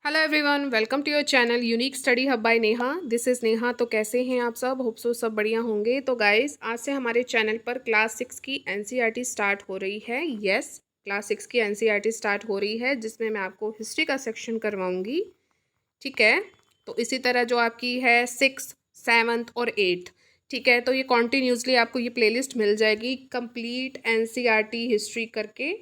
Hello everyone, welcome to your channel unique study hub by Neha. This is Neha. तो कैसे हैं आप सब? होप सो सब बढ़िया होंगे। तो गाइस, आज से हमारे चैनल पर क्लास 6 की एनसीईआरटी स्टार्ट हो रही है। यस, क्लास 6 की एनसीईआरटी स्टार्ट हो रही है, जिसमें मैं आपको हिस्ट्री का सेक्शन करवाऊंगी। ठीक है। तो इसी तरह जो आपकी है 6, 7 और 8, ठीक है, तो ये कॉन्टीन्यूसली आपको ये प्लेलिस्ट मिल जाएगी कंप्लीट एनसीईआरटी हिस्ट्री करके।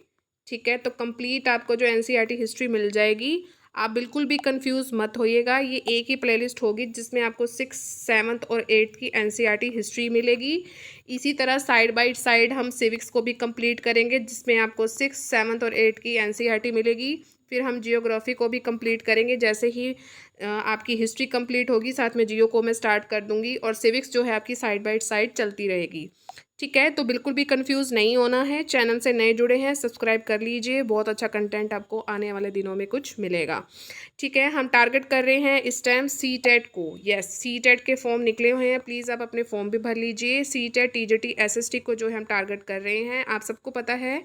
ठीक है, तो कंप्लीट आपको जो एनसीईआरटी हिस्ट्री मिल जाएगी। आप बिल्कुल भी कंफ्यूज मत होइएगा, ये एक ही प्लेलिस्ट होगी जिसमें आपको 6, 7 और 8 की एनसीईआरटी हिस्ट्री मिलेगी। इसी तरह साइड बाय साइड हम सिविक्स को भी कंप्लीट करेंगे, जिसमें आपको 6, 7 और 8 की एनसीईआरटी मिलेगी। फिर हम जियोग्राफी को भी कंप्लीट करेंगे। जैसे ही आपकी हिस्ट्री कंप्लीट होगी, साथ में जियो को मैं स्टार्ट कर दूंगी, और सिविक्स जो है आपकी साइड बाय साइड चलती रहेगी। ठीक है, तो बिल्कुल भी कंफ्यूज नहीं होना है। चैनल से नए जुड़े हैं, सब्सक्राइब कर लीजिए, बहुत अच्छा कंटेंट आपको आने वाले दिनों में कुछ मिलेगा। ठीक है, हम टारगेट कर रहे हैं इस टाइम सी टेट को। यस, सी टेट के फॉर्म निकले हुए हैं, प्लीज़ आप अपने फॉर्म भी भर लीजिए। सी टेट, टीजीटी, एसएसटी को जो है हम टारगेट कर रहे हैं। आप सबको पता है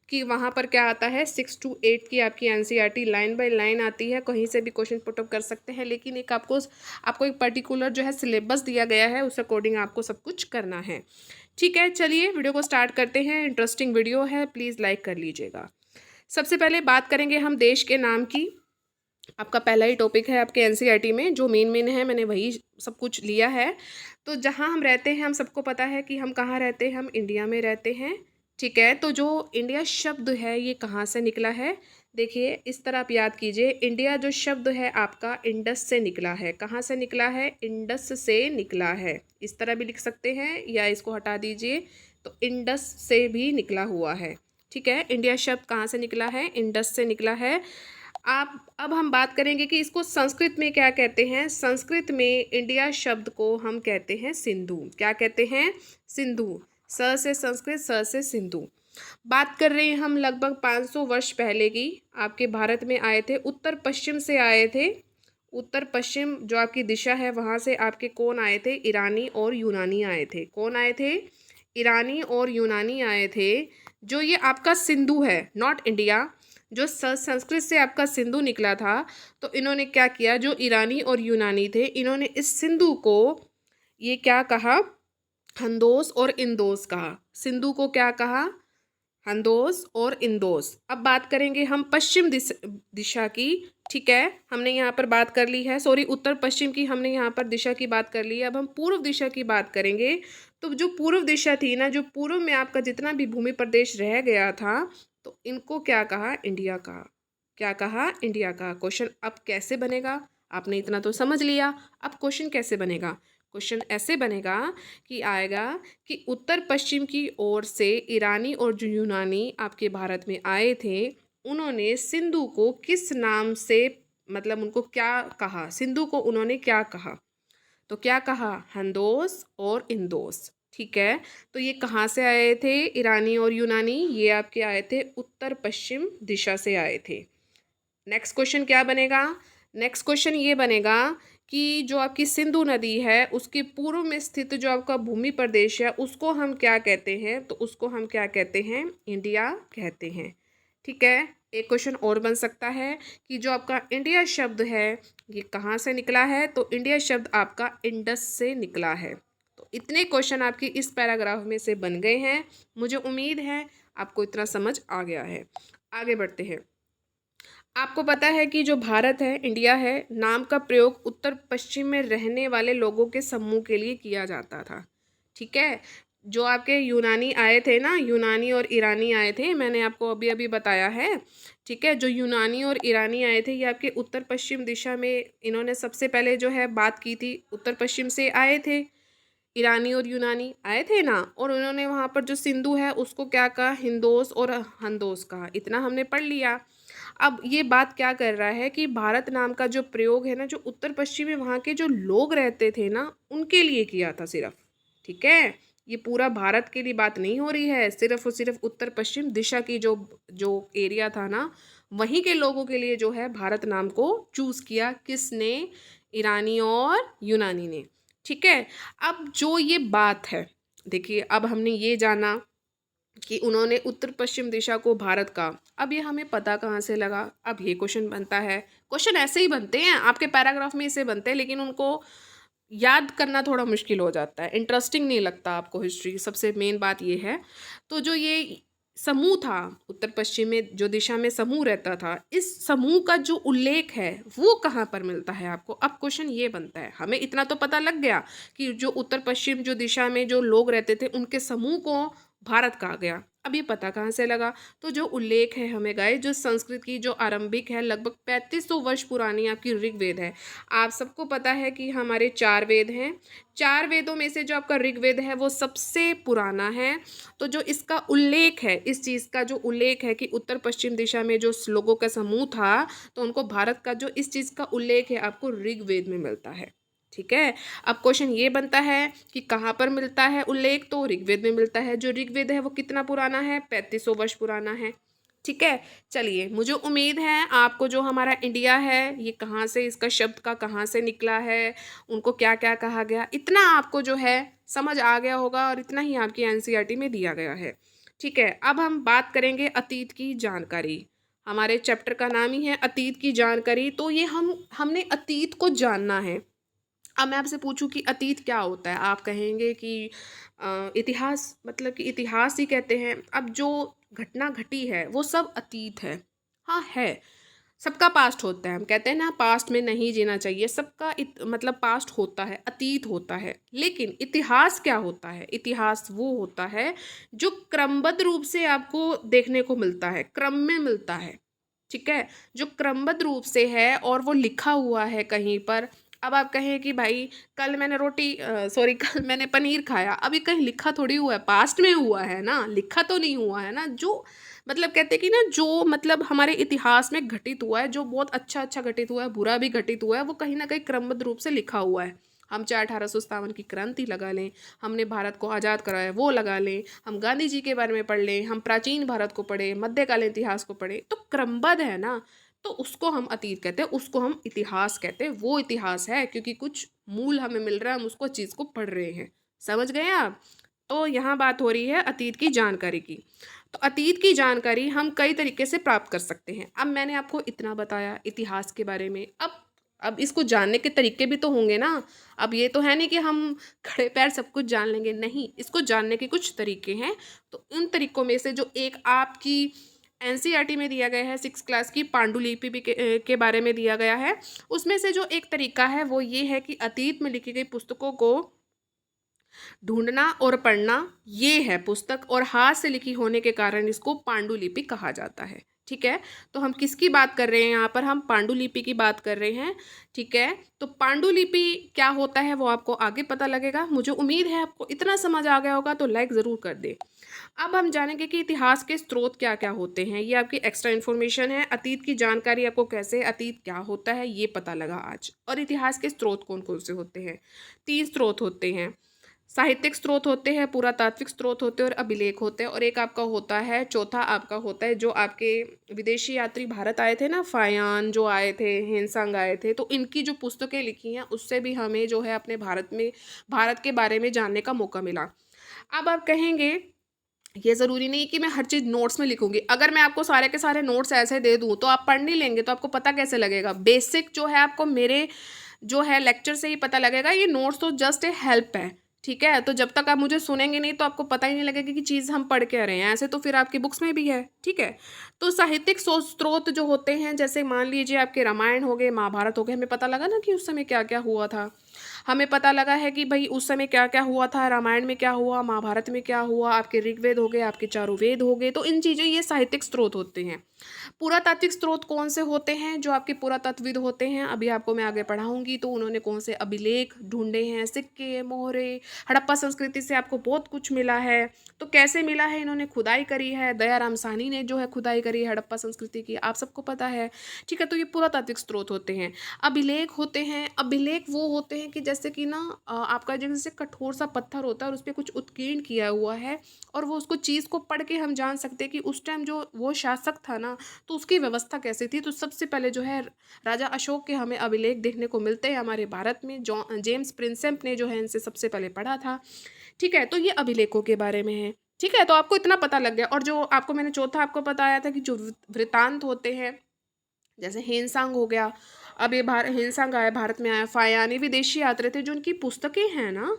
कि वहाँ पर क्या आता है, 6 to 8 की आपकी एनसीईआरटी लाइन बाय लाइन आती है। कहीं से भी क्वेश्चन पुटअप कर सकते हैं, लेकिन एक आपको एक पर्टिकुलर जो है सिलेबस दिया गया है, उस अकॉर्डिंग आपको सब कुछ करना है। ठीक है, चलिए वीडियो को स्टार्ट करते हैं। इंटरेस्टिंग वीडियो है, प्लीज़ लाइक कर लीजिएगा। सबसे पहले बात करेंगे हम देश के नाम की। आपका पहला ही टॉपिक है आपके एनसीईआरटी में, जो मेन है, मैंने वही सब कुछ लिया है। तो जहाँ हम रहते हैं, हम सबको पता है कि हम कहाँ रहते हैं, हम इंडिया में रहते हैं। ठीक है, तो जो इंडिया शब्द है ये कहाँ से निकला है? देखिए, इस तरह आप याद कीजिए, इंडिया जो शब्द है आपका इंडस से निकला है। कहाँ से निकला है? इंडस से निकला है। इस तरह भी लिख सकते हैं, या इसको हटा दीजिए, तो इंडस से भी निकला हुआ है। ठीक है, इंडिया शब्द कहाँ से निकला है? इंडस से निकला है। आप अब हम बात करेंगे कि इसको संस्कृत में क्या कहते हैं। संस्कृत में इंडिया शब्द को हम कहते हैं सिंधु। क्या कहते हैं? सिंधु। स से संस्कृत, स से सिंधु। बात कर रहे हैं हम लगभग 500 वर्ष पहले की। आपके भारत में आए थे, उत्तर पश्चिम से आए थे। उत्तर पश्चिम जो आपकी दिशा है, वहाँ से आपके कौन आए थे? ईरानी और यूनानी आए थे। कौन आए थे? ईरानी और यूनानी आए थे। जो ये आपका सिंधु है, नॉट इंडिया, जो संस्कृत से आपका सिंधु निकला था, तो इन्होंने क्या किया? जो ईरानी और यूनानी थे, इन्होंने इस सिंधु को ये क्या कहा? हंदोस और इंदोस कहा। सिंधु को क्या कहा? हंदोस और इंदोस। अब बात करेंगे हम पश्चिम दिशा की। ठीक है, हमने यहाँ पर बात कर ली है, सॉरी, उत्तर पश्चिम की हमने यहाँ पर दिशा की बात कर ली है। अब हम पूर्व दिशा की बात करेंगे। तो जो पूर्व दिशा थी ना, जो पूर्व में आपका जितना भी भूमि प्रदेश रह गया था, तो इनको क्या कहा? इंडिया कहा। क्या कहा? इंडिया कहा। क्वेश्चन अब कैसे बनेगा? आपने इतना तो समझ लिया, अब क्वेश्चन कैसे बनेगा? क्वेश्चन ऐसे बनेगा कि आएगा कि उत्तर पश्चिम की ओर से ईरानी और जो यूनानी आपके भारत में आए थे, उन्होंने सिंधु को किस नाम से, मतलब उनको क्या कहा? सिंधु को उन्होंने क्या कहा? तो क्या कहा? हंदोस और इंदोस। ठीक है, तो ये कहाँ से आए थे? ईरानी और यूनानी, ये आपके आए थे उत्तर पश्चिम दिशा से आए थे। नेक्स्ट क्वेश्चन क्या बनेगा? नेक्स्ट क्वेश्चन ये बनेगा कि जो आपकी सिंधु नदी है, उसके पूर्व में स्थित जो आपका भूमि प्रदेश है, उसको हम क्या कहते हैं? तो उसको हम क्या कहते हैं? इंडिया कहते हैं। ठीक है, एक क्वेश्चन और बन सकता है कि जो आपका इंडिया शब्द है, ये कहाँ से निकला है? तो इंडिया शब्द आपका इंडस से निकला है। तो इतने क्वेश्चन आपकी इस पैराग्राफ में से बन गए हैं। मुझे उम्मीद है आपको इतना समझ आ गया है। आगे बढ़ते हैं। आपको पता है कि जो भारत है, इंडिया है, नाम का प्रयोग उत्तर पश्चिम में रहने वाले लोगों के समूह के लिए किया जाता था। ठीक है, जो आपके यूनानी आए थे ना, यूनानी और ईरानी आए थे, मैंने आपको अभी अभी बताया है। ठीक है, जो यूनानी और ईरानी आए थे, ये आपके उत्तर पश्चिम दिशा में इन्होंने सबसे पहले जो है बात की थी। उत्तर पश्चिम से आए थे, ईरानी और यूनानी आए थे ना, और उन्होंने वहाँ पर जो सिंधु है उसको क्या कहा? हिंदोस और हंदोस कहा। इतना हमने पढ़ लिया। अब ये बात क्या कर रहा है कि भारत नाम का जो प्रयोग है ना, जो उत्तर पश्चिम में वहाँ के जो लोग रहते थे ना, उनके लिए किया था सिर्फ। ठीक है, ये पूरा भारत के लिए बात नहीं हो रही है, सिर्फ और सिर्फ उत्तर पश्चिम दिशा की जो जो एरिया था ना, वहीं के लोगों के लिए जो है भारत नाम को चूज किया। किसने? ईरानी और यूनानी ने। ठीक है, अब जो ये बात है, देखिए, अब हमने ये जाना कि उन्होंने उत्तर पश्चिम दिशा को भारत का। अब ये हमें पता कहाँ से लगा? अब ये क्वेश्चन बनता है। क्वेश्चन ऐसे ही बनते हैं, आपके पैराग्राफ में ऐसे बनते हैं, लेकिन उनको याद करना थोड़ा मुश्किल हो जाता है, इंटरेस्टिंग नहीं लगता आपको हिस्ट्री, सबसे मेन बात ये है। तो जो ये समूह था, उत्तर पश्चिम में जो दिशा में समूह रहता था, इस समूह का जो उल्लेख है वो कहाँ पर मिलता है आपको? अब क्वेश्चन ये बनता है, हमें इतना तो पता लग गया कि जो उत्तर पश्चिम जो दिशा में जो लोग रहते थे उनके समूह को भारत कहा गया। अब ये पता कहाँ से लगा? तो जो उल्लेख है हमें गाइस, जो संस्कृत की जो आरंभिक है, लगभग 3500 वर्ष पुरानी आपकी ऋग्वेद है। आप सबको पता है कि हमारे 4 वेद हैं। 4 वेदों में से जो आपका ऋग्वेद है वो सबसे पुराना है। तो जो इसका उल्लेख है, इस चीज़ का जो उल्लेख है कि उत्तर पश्चिम दिशा में जो लोगों का समूह था, तो उनको भारत का जो इस चीज़ का उल्लेख है आपको ऋग्वेद में मिलता है। ठीक है। अब क्वेश्चन ये बनता है कि कहाँ पर मिलता है उल्लेख? तो ऋग्वेद में मिलता है। जो ऋग्वेद है वो कितना पुराना है? 3500 वर्ष पुराना है। ठीक है। चलिए, मुझे उम्मीद है आपको जो हमारा इंडिया है ये कहाँ से, इसका शब्द का कहाँ से निकला है, उनको क्या क्या कहा गया, इतना आपको जो है समझ आ गया होगा, और इतना ही आपकी एनसीईआरटी में दिया गया है। ठीक है। अब हम बात करेंगे अतीत की जानकारी। हमारे चैप्टर का नाम ही है अतीत की जानकारी। तो ये हमने अतीत को जानना है। अब मैं आपसे पूछूं कि अतीत क्या होता है? आप कहेंगे कि इतिहास, मतलब कि इतिहास ही कहते हैं। अब जो घटना घटी है वो सब अतीत है। हाँ है, सबका पास्ट होता है। हम कहते हैं ना पास्ट में नहीं जीना चाहिए, सबका मतलब पास्ट होता है, अतीत होता है। लेकिन इतिहास क्या होता है? इतिहास वो होता है जो क्रमबद्ध रूप से आपको देखने को मिलता है, क्रम में मिलता है। ठीक है। जो क्रमबद्ध रूप से है और वो लिखा हुआ है कहीं पर। अब आप कहें कि भाई कल मैंने कल मैंने पनीर खाया, अभी कहीं लिखा थोड़ी हुआ है, पास्ट में हुआ है ना, लिखा तो नहीं हुआ है ना। जो मतलब कहते हैं कि ना, जो मतलब हमारे इतिहास में घटित हुआ है, जो बहुत अच्छा अच्छा घटित हुआ है, बुरा भी घटित हुआ है, वो कहीं ना कहीं क्रमबद्ध रूप से लिखा हुआ है। हम चाहे 1857 की क्रांति लगा लें, हमने भारत को आज़ाद कराया वो लगा लें, हम गांधी जी के बारे में पढ़ लें, हम प्राचीन भारत को पढ़ें, मध्यकालीन इतिहास को पढ़ें, तो क्रमबद्ध है ना। तो उसको हम अतीत कहते हैं, उसको हम इतिहास कहते हैं। वो इतिहास है क्योंकि कुछ मूल हमें मिल रहा है, हम उसको चीज़ को पढ़ रहे हैं। समझ गए आप? तो यहाँ बात हो रही है अतीत की जानकारी की। तो अतीत की जानकारी हम कई तरीके से प्राप्त कर सकते हैं। अब मैंने आपको इतना बताया इतिहास के बारे में। अब इसको जानने के तरीके भी तो होंगे ना। अब ये तो है नहीं कि हम खड़े पैर सब कुछ जान लेंगे, नहीं, इसको जानने के कुछ तरीके हैं। तो उन तरीकों में से जो एक आपकी एनसीईआरटी में दिया गया है 6 क्लास की पांडुलिपि भी के बारे में दिया गया है, उसमें से जो एक तरीका है वो ये है कि अतीत में लिखी गई पुस्तकों को ढूंढना और पढ़ना। ये है पुस्तक, और हाथ से लिखी होने के कारण इसको पांडुलिपि कहा जाता है। ठीक है। तो हम किसकी बात कर रहे हैं यहाँ पर? हम पांडुलिपि की बात कर रहे हैं। ठीक है। तो पांडुलिपि क्या होता है वो आपको आगे पता लगेगा। मुझे उम्मीद है आपको इतना समझ आ गया होगा, तो लाइक ज़रूर कर दे। अब हम जानेंगे कि इतिहास के स्रोत क्या क्या होते हैं। ये आपकी एक्स्ट्रा इन्फॉर्मेशन है। अतीत की जानकारी आपको कैसे, अतीत क्या होता है ये पता लगा आज। और इतिहास के स्रोत कौन कौन से होते हैं? 3 स्रोत होते हैं। साहित्यिक स्रोत होते हैं, पुरातात्विक स्रोत होते हैं, और अभिलेख होते हैं। और एक आपका होता है, चौथा आपका होता है जो आपके विदेशी यात्री भारत आए थे ना, फायान जो आए थे, हेनसांग आए थे, तो इनकी जो पुस्तकें लिखी हैं उससे भी हमें जो है अपने भारत के बारे में जानने का मौका मिला। अब आप कहेंगे ये ज़रूरी नहीं कि मैं हर चीज़ नोट्स में लिखूंगी। अगर मैं आपको सारे के सारे नोट्स ऐसे दे दूँ तो आप पढ़ नहीं लेंगे, तो आपको पता कैसे लगेगा? बेसिक जो है आपको मेरे जो है लेक्चर से ही पता लगेगा। ये नोट्स तो जस्ट ए हेल्प है। ठीक है। तो जब तक आप मुझे सुनेंगे नहीं तो आपको पता ही नहीं लगेगा कि चीज़ हम पढ़ के रहे हैं। ऐसे तो फिर आपकी बुक्स में भी है। ठीक है। तो साहित्यिक स्रोत जो होते हैं, जैसे मान लीजिए आपके रामायण हो गए, महाभारत हो गए, हमें पता लगा ना कि उस समय क्या क्या हुआ था। हमें पता लगा है कि भाई उस समय क्या क्या हुआ था, रामायण में क्या हुआ, महाभारत में क्या हुआ, आपके ऋग्वेद हो गए, आपके चारों वेद हो गए। तो इन चीज़ें ये साहित्यिक स्रोत होते हैं। पुरातात्विक स्रोत कौन से होते हैं? जो आपके पुरातत्वविद होते हैं, अभी आपको मैं आगे पढ़ाऊंगी, तो उन्होंने कौन से अभिलेख ढूंढे हैं, सिक्के, मोहरे। हड़प्पा संस्कृति से आपको बहुत कुछ मिला है। तो कैसे मिला है? इन्होंने खुदाई करी है, दयाराम साहनी ने जो है खुदाई करी है हड़प्पा संस्कृति की, आप सबको पता है। ठीक है। तो ये पुरातात्विक स्रोत होते हैं। अभिलेख होते हैं। अभिलेख वो होते हैं कि जैसे कि ना आपका जैसे कठोर सा पत्थर होता है और उस पर कुछ उत्कीर्ण किया हुआ है, और वो उसको चीज़ को पढ़ के हम जान सकते हैं कि उस टाइम जो वो शासक था ना, तो उसकी व्यवस्था कैसी थी। तो सबसे पहले जो है राजा अशोक के हमें अभिलेख देखने को मिलते हैं हमारे भारत में। जेम्स प्रिंसेप ने जो है इनसे सबसे पहले पढ़ा था। ठीक है। तो ये अभिलेखों के बारे में है। ठीक है, तो आपको इतना पता लग गया। और जो आपको मैंने चौथा आपको बताया था कि जो वृत्तांत होते हैं, जैसे हेनसांग हो गया, अब ये हेनसांग आया, भारत में आया, फायानी विदेशी यात्री थे, जो उनकी पुस्तकें हैं ना,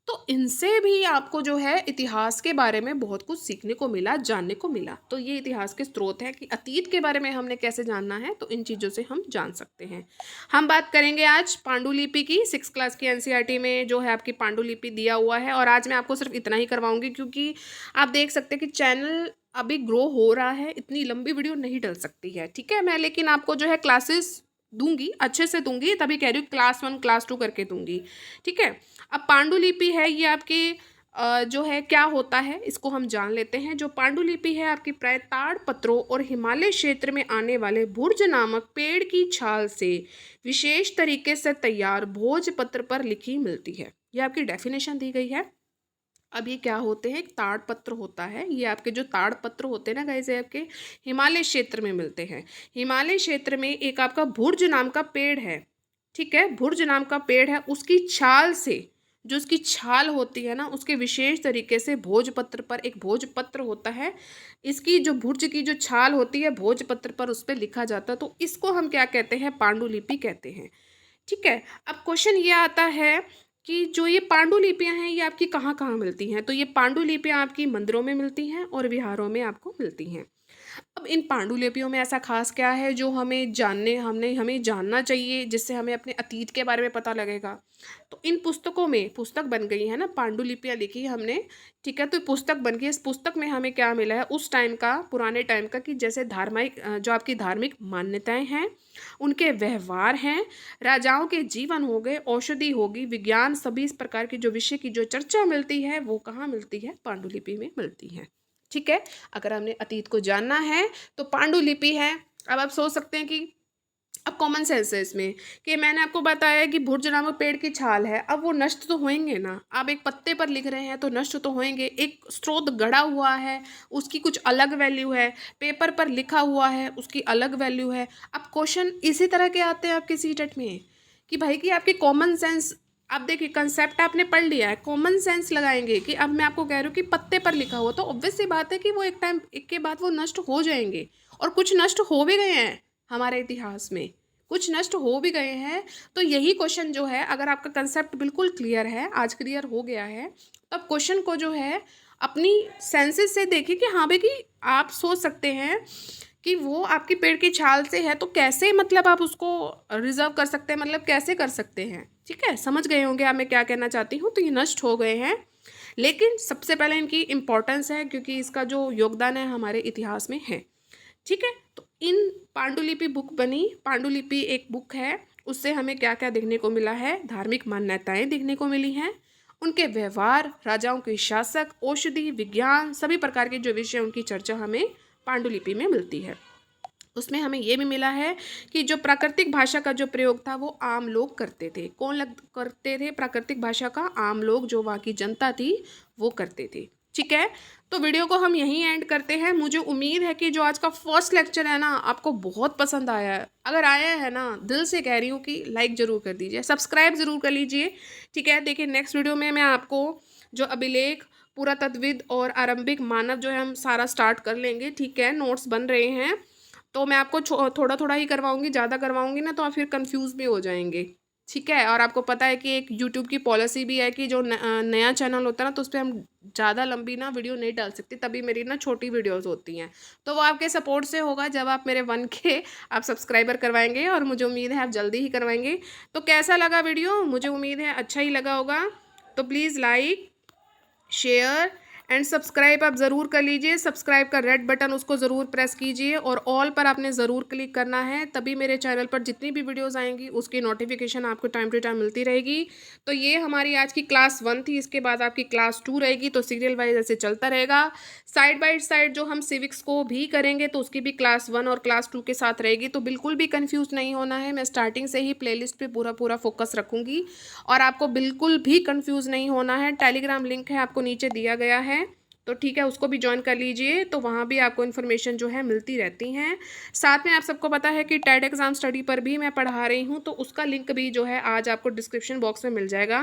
तो इनसे भी आपको जो है इतिहास के बारे में बहुत कुछ सीखने को मिला, जानने को मिला। तो ये इतिहास के स्रोत हैं कि अतीत के बारे में हमने कैसे जानना है, तो इन चीज़ों से हम जान सकते हैं। हम बात करेंगे आज पांडुलिपि की। 6 क्लास की एनसीईआरटी में जो है आपकी पांडुलिपि दिया हुआ है, और आज मैं आपको सिर्फ इतना ही करवाऊंगी, क्योंकि आप देख सकते हैं कि चैनल अभी ग्रो हो रहा है, इतनी लंबी वीडियो नहीं डल सकती है। ठीक है, मैं लेकिन आपको जो है क्लासेस दूंगी, अच्छे से दूंगी, तभी कह रही हूँ क्लास 1 क्लास 2 करके दूंगी। ठीक है, अब पांडुलिपि है ये आपकी जो है क्या होता है, इसको हम जान लेते हैं। जो पांडुलिपि है आपकी प्राय ताड़ पत्रों और हिमालय क्षेत्र में आने वाले भुर्ज नामक पेड़ की छाल से विशेष तरीके से तैयार भोजपत्र पर लिखी मिलती है। ये आपकी डेफिनेशन दी गई है। अब ये क्या होते हैं, एक ताड़ पत्र होता है, ये आपके जो ताड़ पत्र होते हैं ना गाइस, ये आपके हिमालय क्षेत्र में मिलते हैं। हिमालय क्षेत्र में एक आपका भुर्ज नाम का पेड़ है। ठीक है, भुर्ज नाम का पेड़ है, उसकी छाल से, जो उसकी छाल होती है ना, उसके विशेष तरीके से भोजपत्र पर, एक भोजपत्र होता है, इसकी जो भुर्ज की जो छाल होती है भोजपत्र पर, उस पर लिखा जाता है, तो इसको हम क्या कहते हैं, पांडुलिपि कहते हैं। ठीक है, अब क्वेश्चन ये आता है कि जो ये पांडुलिपियां हैं ये आपकी कहाँ कहाँ मिलती हैं। तो ये पांडुलिपियां आपकी मंदिरों में मिलती हैं और विहारों में आपको मिलती हैं। अब इन पांडुलिपियों में ऐसा खास क्या है जो हमें जानना चाहिए, जिससे हमें अपने अतीत के बारे में पता लगेगा। तो इन पुस्तकों में, पुस्तक बन गई है ना, पांडुलिपियां लिखी हमने। ठीक है, तो पुस्तक बन गई, इस पुस्तक में हमें क्या मिला है उस टाइम का, पुराने टाइम का, कि जैसे धार्मिक जो आपकी धार्मिक मान्यताएं हैं, उनके व्यवहार हैं, राजाओं के जीवन हो गए, औषधि होगी, विज्ञान, सभी इस प्रकार की जो विषय की जो चर्चा मिलती है वो कहाँ मिलती है, पांडुलिपि में मिलती है। ठीक है, अगर हमने अतीत को जानना है तो पांडुलिपि है। अब आप सोच सकते हैं कि अब कॉमन सेंस है इसमें, कि मैंने आपको बताया कि भुर्ज नामक पेड़ की छाल है, अब वो नष्ट तो होंगे ना, आप एक पत्ते पर लिख रहे हैं तो नष्ट तो होंगे। एक स्रोत गढ़ा हुआ है, उसकी कुछ अलग वैल्यू है, पेपर पर लिखा हुआ है, उसकी अलग वैल्यू है। अब क्वेश्चन इसी तरह के आते हैं आपके सीटेट में, कि भाई कि आपकी कॉमन सेंस, अब देखिए कंसेप्ट आपने पढ़ लिया है, कॉमन सेंस लगाएंगे कि अब मैं आपको कह रही हूँ कि पत्ते पर लिखा हुआ, तो ऑब्वियस सी बात है कि वो एक टाइम एक के बाद वो नष्ट हो जाएंगे, और कुछ नष्ट हो भी गए हैं हमारे इतिहास में, कुछ नष्ट हो भी गए हैं। तो यही क्वेश्चन जो है, अगर आपका कंसेप्ट बिल्कुल क्लियर है, आज क्लियर हो गया है, तो अब क्वेश्चन को जो है अपनी सेंसेस से देखिए कि हाँ भाई कि आप सोच सकते हैं कि वो आपकी पेड़ की छाल से है, तो कैसे मतलब आप उसको रिजर्व कर सकते हैं, मतलब कैसे कर सकते हैं। ठीक है, समझ गए होंगे आप मैं क्या कहना चाहती हूँ। तो ये नष्ट हो गए हैं, लेकिन सबसे पहले इनकी इम्पोर्टेंस है क्योंकि इसका जो योगदान है हमारे इतिहास में है। ठीक है, तो इन पांडुलिपि बुक बनी, पांडुलिपि एक बुक है, उससे हमें क्या क्या देखने को मिला है, धार्मिक मान्यताएं देखने को मिली हैं, उनके व्यवहार, राजाओं के शासक, औषधि, विज्ञान, सभी प्रकार के जो विषय उनकी चर्चा हमें पांडुलिपि में मिलती है। उसमें हमें ये भी मिला है कि जो प्राकृतिक भाषा का जो प्रयोग था वो आम लोग करते थे। कौन करते थे प्राकृतिक भाषा का? आम लोग, जो वहाँ की जनता थी वो करते थे। ठीक है, तो वीडियो को हम यहीं एंड करते हैं। मुझे उम्मीद है कि जो आज का फर्स्ट लेक्चर है ना आपको बहुत पसंद आया है। अगर आया है ना, दिल से कह रही हूँ कि लाइक ज़रूर कर दीजिए, सब्सक्राइब ज़रूर कर लीजिए। ठीक है, देखिए नेक्स्ट वीडियो में मैं आपको जो अभिलेख, पुरातत्वविद और आरंभिक मानव जो है हम सारा स्टार्ट कर लेंगे। ठीक है, नोट्स बन रहे हैं, तो मैं आपको थोड़ा थोड़ा ही करवाऊंगी, ज़्यादा करवाऊंगी ना तो आप फिर कंफ्यूज भी हो जाएंगे। ठीक है, और आपको पता है कि एक यूट्यूब की पॉलिसी भी है कि जो नया चैनल होता है ना, तो उस पर हम ज़्यादा लंबी ना वीडियो नहीं डाल सकती, तभी मेरी ना छोटी वीडियोस होती हैं। तो वो आपके सपोर्ट से होगा जब आप मेरे 1 के आप सब्सक्राइबर करवाएंगे, और मुझे उम्मीद है आप जल्दी ही करवाएंगे। तो कैसा लगा वीडियो? मुझे उम्मीद है अच्छा ही लगा होगा। तो please like, share and subscribe आप ज़रूर कर लीजिए। सब्सक्राइब का रेड बटन उसको ज़रूर प्रेस कीजिए, और ऑल पर आपने ज़रूर क्लिक करना है, तभी मेरे चैनल पर जितनी भी वीडियोस आएंगी उसकी नोटिफिकेशन आपको टाइम टू टाइम मिलती रहेगी। तो ये हमारी आज की क्लास 1 थी, इसके बाद आपकी क्लास 2 रहेगी, तो सीरियल वाइज ऐसे चलता रहेगा। साइड बाई साइड जो हम सिविक्स को भी करेंगे तो उसकी भी क्लास 1 और क्लास 2 के साथ रहेगी। तो बिल्कुल भी कन्फ्यूज नहीं होना है, मैं स्टार्टिंग से ही प्लेलिस्ट पे पूरा फोकस रखूँगी, और आपको बिल्कुल भी कन्फ्यूज़ नहीं होना है। टेलीग्राम लिंक है आपको नीचे दिया गया है, तो ठीक है, उसको भी ज्वाइन कर लीजिए, तो वहाँ भी आपको इन्फॉर्मेशन जो है मिलती रहती हैं। साथ में आप सबको पता है कि टेट एग्ज़ाम स्टडी पर भी मैं पढ़ा रही हूँ, तो उसका लिंक भी जो है आज आपको डिस्क्रिप्शन बॉक्स में मिल जाएगा।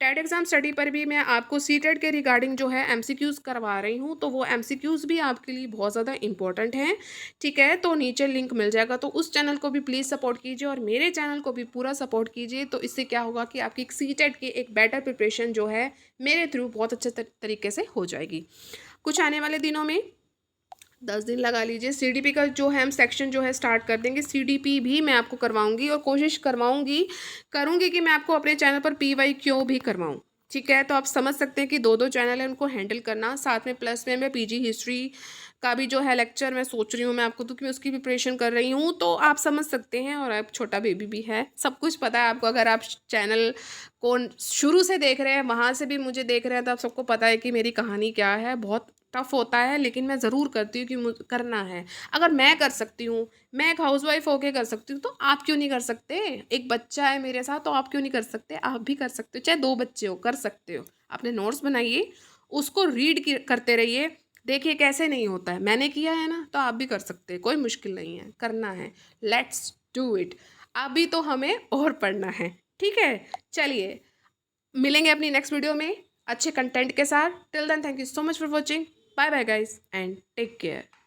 टेट एग्ज़ाम स्टडी पर भी मैं आपको सीटेट के रिगार्डिंग जो है एमसीक्यूज़ करवा रही हूँ, तो वो एमसीक्यूज़ भी आपके लिए बहुत ज़्यादा इंपॉर्टेंट हैं। ठीक है, तो नीचे लिंक मिल जाएगा, तो उस चैनल को भी प्लीज़ सपोर्ट कीजिए और मेरे चैनल को भी पूरा सपोर्ट कीजिए। तो इससे क्या होगा कि आपकी सीटेट की एक बेटर प्रिपरेशन जो है मेरे थ्रू बहुत अच्छे तरीके से हो जाएगी। कुछ आने वाले दिनों में 10 दिन लगा लीजिए, सीडीपी का जो है हम सेक्शन जो है स्टार्ट कर देंगे। सीडीपी भी मैं आपको करवाऊंगी और कोशिश करूंगी कि मैं आपको अपने चैनल पर PYQ भी करवाऊं। ठीक है, तो आप समझ सकते हैं कि दो दो चैनल है, उनको हैंडल करना। साथ में प्लस में मैं PG हिस्ट्री का भी जो है लेक्चर मैं सोच रही हूँ मैं आपको, तो कि मैं उसकी प्रिपरेशन कर रही हूँ, तो आप समझ सकते हैं। और आप छोटा बेबी भी है, सब कुछ पता है आपको। अगर आप चैनल को शुरू से देख रहे हैं, वहाँ से भी मुझे देख रहे हैं, तो आप सबको पता है कि मेरी कहानी क्या है। बहुत टफ होता है, लेकिन मैं ज़रूर करती हूँ कि मुझे करना है। अगर मैं कर सकती हूँ, मैं एक हाउसवाइफ होके कर सकती हूँ, तो आप क्यों नहीं कर सकते? एक बच्चा है मेरे साथ, तो आप क्यों नहीं कर सकते? आप भी कर सकते हो, चाहे 2 बच्चे हो, कर सकते हो। अपने नोट्स बनाइए, उसको करते रहिए, देखिए कैसे नहीं होता है। मैंने किया है ना, तो आप भी कर सकते हैं, कोई मुश्किल नहीं है, करना है। Let's do it. अभी तो हमें और पढ़ना है। ठीक है, चलिए मिलेंगे अपनी नेक्स्ट वीडियो में अच्छे कंटेंट के साथ। Till then, thank you so much for watching. Bye bye guys and take care.